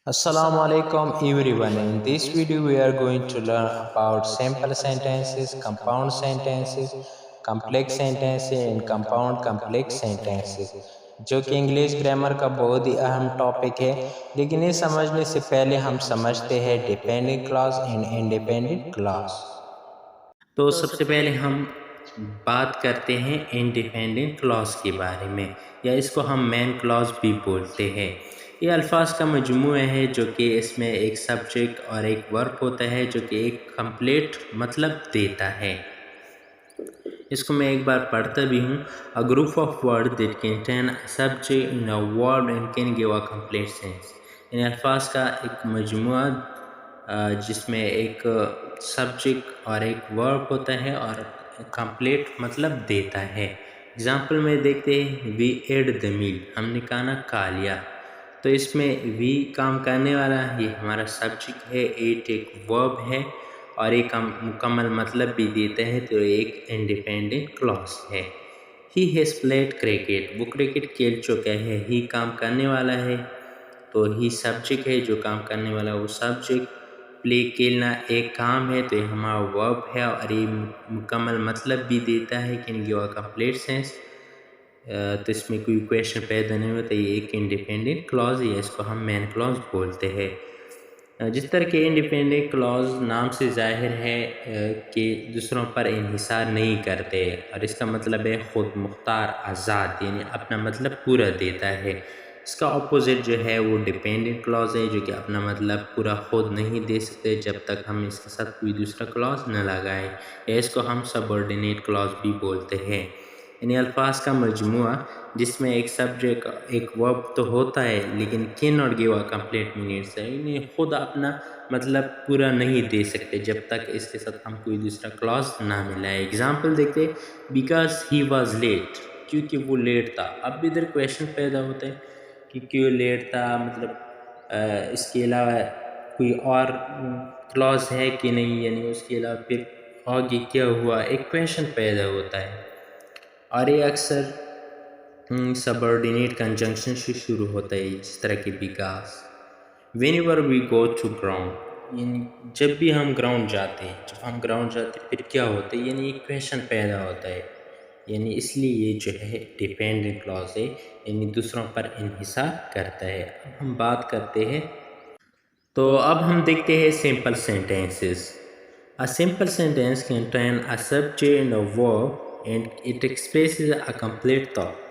Assalamu alaikum everyone. In this video we are going to learn about simple sentences, compound sentences, complex sentences and compound complex sentences, जो कि English grammar का बहुत ही अहम topic है। लेकिन ये समझने से पहले हम समझते हैं dependent clause and independent clause. तो सबसे पहले हम बात करते हैं इंडिपेंडेंट क्लॉज के बारे में, या इसको हम मेन क्लॉज भी बोलते हैं। ये अल्फाज का मजमूआ है जो कि इसमें एक सब्जेक्ट और एक वर्ब होता है जो कि एक कंप्लीट मतलब देता है। इसको मैं एक बार पढ़ता भी हूँ। A group of word that contain a subject in a word and can give a complete sense. इन अल्फाज का एक मजमूआ जिसमें एक सब्जेक्ट और एक वर्ब होता है और कंप्लीट मतलब देता है। एग्जाम्पल में देखते हैं वी एड द मील, हमने खाना खा लिया। तो इसमें वी काम करने वाला ये हमारा सब्जेक्ट है, एट एक वर्ब है और एक मुकम्मल मतलब भी देते हैं, तो एक इंडिपेंडेंट क्लॉज है। ही हैज़ प्लेड क्रिकेट, वो क्रिकेट खेल चुका है। ही काम करने वाला है तो ही सब्जेक्ट है, जो काम करने वाला वो सब्जेक्ट। प्ले खेलना एक काम है तो ये हमारा वर्ब है और ये मुकम्मल मतलब भी देता है, can give a complete sense. तो इसमें कोई क्वेश्चन पैदा नहीं होता, ये एक इंडिपेंडेंट क्लॉज है, इसको हम मेन क्लॉज बोलते हैं। जिस तरह के इंडिपेंडेंट क्लॉज नाम से जाहिर है कि दूसरों पर इन्हिसार नहीं करते, और इसका मतलब है खुद मुख्तार आज़ाद, यानी अपना मतलब पूरा देता है। इसका अपोजिट जो है वो डिपेंडेंट क्लॉज है, जो कि अपना मतलब पूरा खुद नहीं दे सकते जब तक हम इसके साथ कोई दूसरा क्लॉज न लगाएं, या इसको हम सबऑर्डिनेट क्लॉज भी बोलते हैं। यानी अल्फाज का मजमूआ जिसमें एक सब्जेक्ट एक वर्ब तो होता है लेकिन can not give a complete meanings है, यानी खुद अपना मतलब पूरा नहीं दे सकते जब तक इसके साथ हम कोई दूसरा क्लॉज ना मिलाए। एग्जाम्पल देखते, बिकॉज ही वॉज लेट, क्योंकि वो लेट था। अब इधर क्वेश्चन पैदा होता है कि क्यों लेट था, मतलब इसके अलावा कोई और क्लॉज है कि नहीं, यानी उसके अलावा फिर आगे क्या हुआ, एक क्वेश्चन पैदा होता है। और ये अक्सर सबऑर्डिनेट कंजंक्शन से शुरू होता है, जिस तरह की because. Whenever we go to ground, यानी जब भी हम ग्राउंड जाते हैं, जब हम ग्राउंड जाते हैं फिर क्या होता है, यानी एक क्वेश्चन पैदा होता है, यानी इसलिए ये जो है डिपेंडेंट क्लॉज है, यानी दूसरों पर इन्हिसार करता है। अब हम बात करते हैं, तो अब हम देखते हैं simple sentences. A simple sentence contain a subject and a verb and it expresses a complete thought.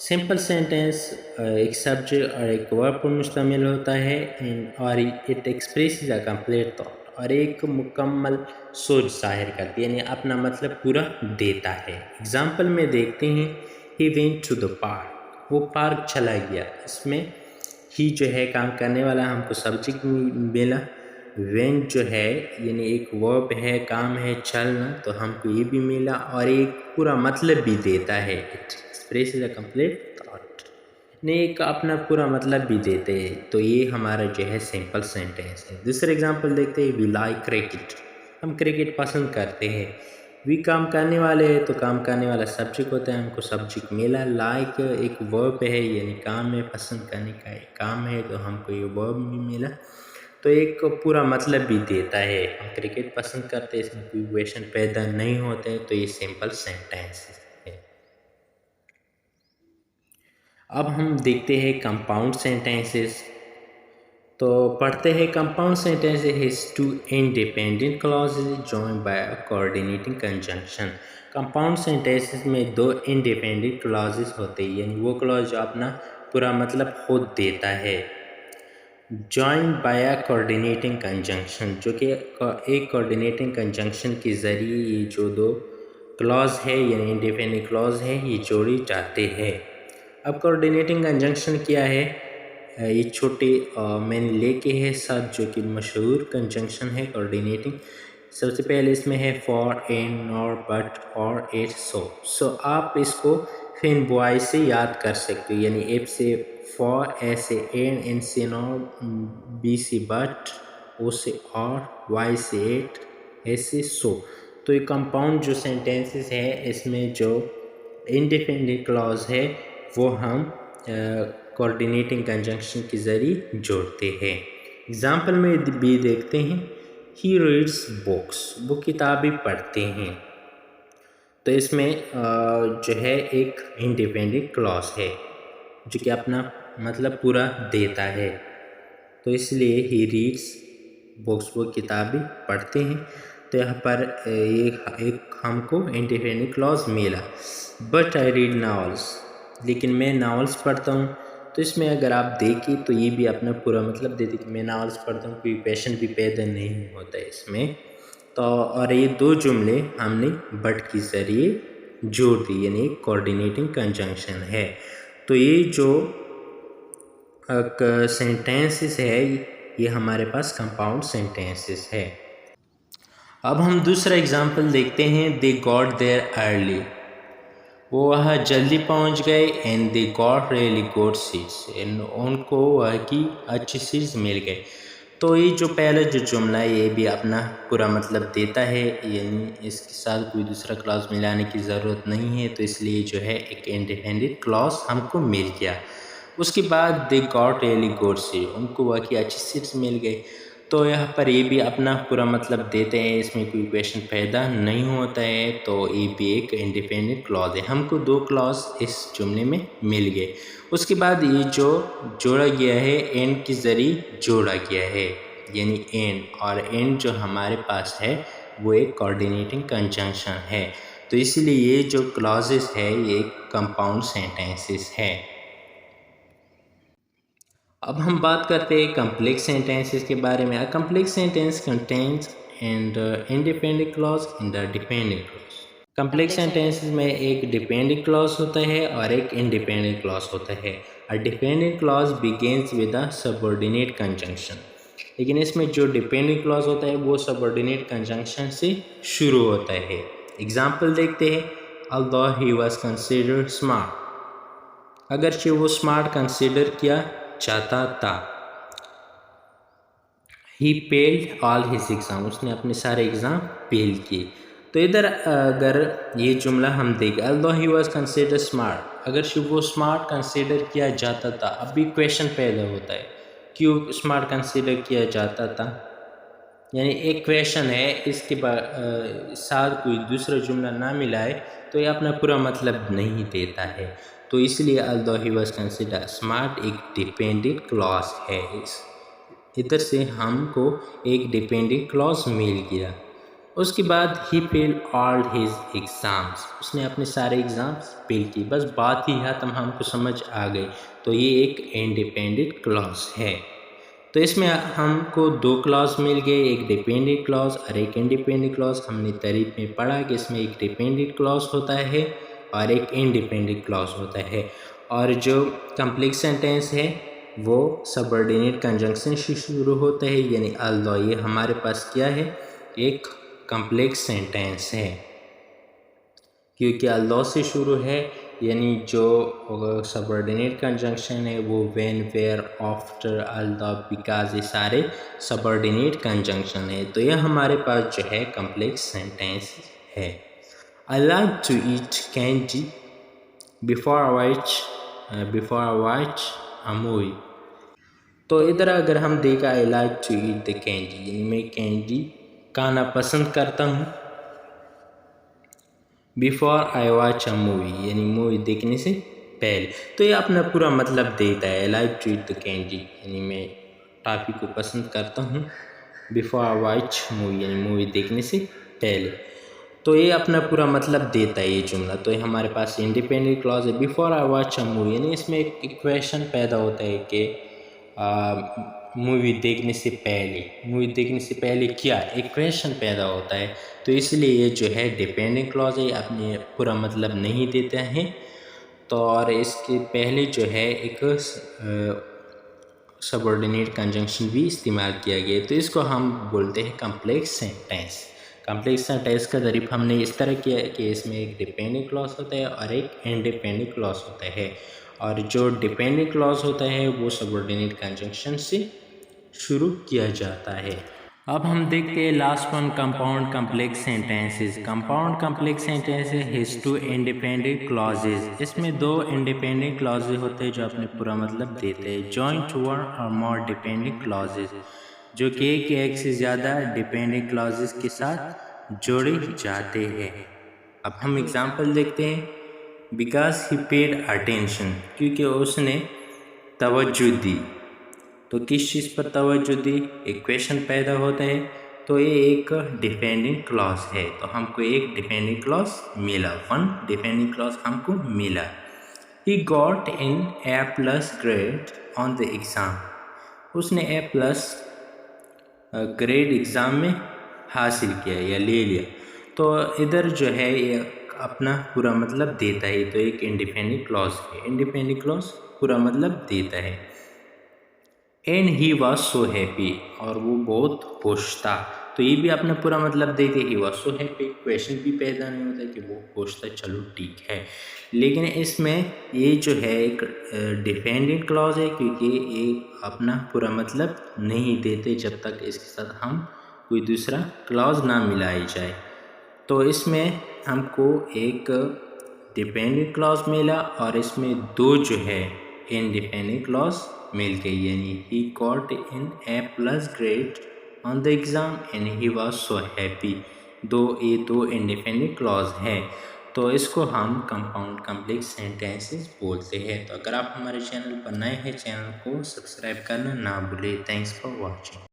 Simple sentence एक सब्जेक्ट और एक वर्ब पर मुश्तमिल होता है और it expresses a complete thought, और एक मुकम्मल सोच जाहिर करती है, यानी अपना मतलब पूरा देता है। एग्जाम्पल में देखते हैं, he went to the park, वो पार्क चला गया। इसमें ही जो है काम करने वाला, हमको सब्जेक्ट मिला। वेंट जो है यानी एक वर्ब है, काम है चलना, तो हमको ये भी मिला और एक पूरा मतलब भी देता है। It expresses a complete thought, ने एक अपना पूरा मतलब भी देते हैं। तो ये हमारा जो है सिंपल सेंटेंस है। दूसरा एग्जांपल देखते हैं, वी लाइक क्रिकेट, हम क्रिकेट पसंद करते हैं। वी काम करने वाले हैं तो काम करने वाला सब्जेक्ट होता है, हमको सब्जेक्ट मिला। लाइक एक वर्ब है, यानी काम है, पसंद करने का एक काम है, तो हमको ये वर्ब भी मिला, तो एक पूरा मतलब भी देता है। हम क्रिकेट पसंद करते हैं, इसमें कोई क्वेश्चन पैदा नहीं होते हैं, तो ये सिंपल सेंटेंस है। अब हम देखते हैं कंपाउंड सेंटेंसेस। तो पढ़ते हैं, compound sentence has two independent clauses joined by a coordinating conjunction. Compound sentences में दो इंडिपेंडेंट क्लॉजेज होते हैं, यानी वो क्लॉज जो अपना पूरा मतलब खुद देता है। Joined by a coordinating conjunction, जो कि एक कोऑर्डिनेटिंग कंजंक्शन के ज़रिए ये जो दो क्लॉज है यानी इंडिपेंडेंट क्लॉज है, ये जोड़ी जाते हैं। अब कोऑर्डिनेटिंग कंजंक्शन क्या है, ये छोटे मैंने लेके है साथ, जो कि मशहूर कंजंक्शन है कोऑर्डिनेटिंग। सबसे पहले इसमें है फॉर, एंड, नॉर, बट, और, एट, सो आप इसको फिर बॉय से याद कर सकते हो, यानी एफ से फॉर, ए से एन से नॉर, बी से बट, ओ से और, वाई से एट, ए से सो। तो ये कंपाउंड जो सेंटेंसेस है, इसमें जो इंडिपेंडेंट क्लॉज है वो हम कोऑर्डिनेटिंग कंजंक्शन के ज़रिए जोड़ते हैं। एग्ज़ाम्पल में भी देखते हैं, ही रीड्स बुक्स, वो किताबें पढ़ते हैं। तो इसमें जो है एक इंडिपेंडेंट क्लॉज है जो कि अपना मतलब पूरा देता है। तो इसलिए ही रीड्स बुक्स, वो किताबें पढ़ते हैं। तो यहाँ पर एक हमको इंडिपेंडेंट क्लॉज मिला। बट आई रीड नावल्स, लेकिन मैं नावल्स पढ़ता हूँ। तो इसमें अगर आप देखें तो ये भी अपना पूरा मतलब देते कि मैं नावल्स पढ़ता हूँ, कोई क्वेश्चन भी पैदा नहीं होता है इसमें। तो और ये दो जुमले हमने बट के ज़रिए जोड़ दी, यानी कोऑर्डिनेटिंग कंजंक्शन है। तो ये जो सेंटेंसेस है ये हमारे पास कंपाउंड सेंटेंसेस है। अब हम दूसरा एग्जांपल देखते हैं, दे गॉट देयर अर्ली, वो वहाँ जल्दी पहुँच गए। And they got really good seats, and उनको वहाँ की अच्छी सीट्स मिल गए। तो ये जो पहला जो जुमला है ये भी अपना पूरा मतलब देता है, यानी इसके साथ कोई दूसरा क्लॉज मिलाने की ज़रूरत नहीं है। तो इसलिए जो है एक इंडिपेंडेंट क्लॉज हमको मिल गया। उसके बाद they got really good seat, उनको वहाँ की अच्छी सीट्स मिल गई। तो यहाँ पर ये भी अपना पूरा मतलब देते हैं, इसमें कोई क्वेश्चन पैदा नहीं होता है। तो ये भी एक इंडिपेंडेंट क्लॉज है। हमको दो क्लॉज इस जुमले में मिल गए। उसके बाद ये जो जोड़ा गया है एंड के ज़रिए जोड़ा गया है, यानी एंड, और एंड जो हमारे पास है वो एक कोऑर्डिनेटिंग कंजंक्शन है। तो इसलिए ये जो क्लॉजेस है ये कंपाउंड सेंटेंसेस है। अब हम बात करते हैं कम्प्लेक्स सेंटेंसेस के बारे में। अ complex sentence contains and independent clause and dependent clause. Complex sentences में एक डिपेंडेंट क्लॉज होता है और एक इंडिपेंडेंट क्लॉज होता है। A dependent clause begins with a subordinate conjunction, लेकिन इसमें जो डिपेंडेंट क्लॉज होता है वो सबऑर्डिनेट कंजंक्शन से शुरू होता है। एग्जाम्पल देखते हैं, although he was considered smart, अगरचे वो स्मार्ट कंसिडर किया जाता था। He failed all his exam, उसने अपने सारे एग्ज़ाम फेल किए। तो इधर अगर ये जुमला हम देखें, although he was considered smart, अगर वो स्मार्ट कंसिडर किया जाता था, अब भी क्वेश्चन पैदा होता है क्यों स्मार्ट कंसिडर किया जाता था, यानी एक क्वेश्चन है, इसके बाद साथ कोई दूसरा जुमला ना मिलाए तो ये अपना पूरा मतलब नहीं देता है। तो इसलिए although he was considered smart एक डिपेंडेंट क्लॉज है। इधर से हमको एक डिपेंडेंट क्लॉज मिल गया। उसके बाद ही फेल ऑल हिज एग्ज़ाम्स, उसने अपने सारे एग्ज़ाम्स फेल किए। बस बात ही खत्म, हमको समझ आ गई। तो ये एक इंडिपेंडेंट क्लॉज है। तो इसमें हमको दो क्लॉज मिल गए, एक डिपेंडेंट क्लॉज और एक इंडिपेंडेंट क्लॉज। हमने तारीफ में पढ़ा कि इसमें एक डिपेंडेंट क्लॉज होता है और एक इंडिपेंडेंट क्लॉज होता है। और जो कम्प्लेक्स सेंटेंस है वो सबऑर्डिनेट कंजंक्शन से शुरू होता है, यानी although ये हमारे पास क्या है, एक कम्प्लेक्स सेंटेंस है क्योंकि although से शुरू है। यानी जो सबऑर्डिनेट कंजंक्शन है वो when, where, after, although, because, ये सारे सबऑर्डिनेट कंजंक्शन है। तो यह हमारे पास जो है कम्प्लेक्स सेंटेंस है। I like to eat candy before I watch a movie. तो इधर अगर हम देखा, I like to eat the candy, यानी मैं कैंडी खाना पसंद करता हूँ। Before I watch a movie, यानी मूवी देखने से पहले। तो ये अपना पूरा मतलब देता है। I like to eat the candy, यानी मैं टॉफ़ी को पसंद करता हूँ। बिफोर आई वॉच मूवी, यानी मूवी देखने से पहले। तो ये अपना पूरा मतलब देता है ये जुमला। तो ये हमारे पास इंडिपेंडेंट क्लॉज है। Before I watch a movie, यानी इसमें एक इक्वेशन पैदा होता है कि मूवी देखने से पहले क्या, एक क्वेश्चन पैदा होता है। तो इसलिए ये जो है डिपेंडेंट क्लॉज है, अपने पूरा मतलब नहीं देते हैं। तो और इसके पहले जो है एक सबऑर्डिनेट कंजंक्शन भी इस्तेमाल किया गया है। तो इसको हम बोलते हैं कम्प्लेक्स सेंटेंस। कम्प्लेक्स सेंटेंस का तारीफ हमने इस तरह किया है कि इसमें एक डिपेंडेंट क्लॉज होता है और एक इंडिपेंडेंट क्लॉज होता है। और जो डिपेंडेंट क्लॉज होता है वो सबऑर्डिनेट कंजंक्शन से शुरू किया जाता है। अब हम देखते हैं last one, compound complex sentences. Compound complex sentences has two independent clauses. इसमें दो इंडिपेंडेंट क्लॉजेज होते हैं जो अपने पूरा मतलब देते हैं। जॉइन टू वन और मोर डिपेंडेंट क्लॉजेज, जो कि एक से ज़्यादा डिपेंडेंट क्लॉजेज के साथ जोड़े जाते हैं। अब हम एग्जाम्पल देखते हैं। बिकॉज ही पेड अटेंशन, क्योंकि उसने तवज्जो दी। तो किस चीज़ पर तवज्जो दी? एक क्वेश्चन पैदा होता है, तो ये एक डिपेंडेंट क्लॉज है, तो हमको एक डिपेंडेंट क्लॉज मिला, वन डिपेंडेंट क्लॉज हमको मिला। He got in A+ grade on the exam, उसने A+ ग्रेड एग्ज़ाम में हासिल किया या ले लिया। तो इधर जो है ये अपना पूरा मतलब देता है, तो एक इंडिपेंडेंट क्लॉज है। इंडिपेंडेंट क्लॉज पूरा मतलब देता है। And he was so happy, और वो बहुत खुश था, तो ये भी अपना पूरा मतलब देते he was so happy. Question भी पैदा नहीं होता कि वो खुश था, चलो ठीक है। लेकिन इसमें ये जो है एक डिपेंडेंट क्लॉज है, क्योंकि ये अपना पूरा मतलब नहीं देते जब तक इसके साथ हम कोई दूसरा क्लॉज ना मिलाई जाए। तो इसमें हमको एक डिपेंडेंट क्लॉज मिला और इसमें दो जो है इंडिपेंडेंट क्लॉज मिल गई, यानी he got in A+ grade on the exam and he was so happy. ये दो इंडिपेंडेंट क्लॉज हैं, तो इसको हम कंपाउंड कम्प्लेक्स सेंटेंसेस बोलते हैं। तो अगर आप हमारे चैनल पर नए हैं, चैनल को सब्सक्राइब करना ना भूलें। Thanks for watching.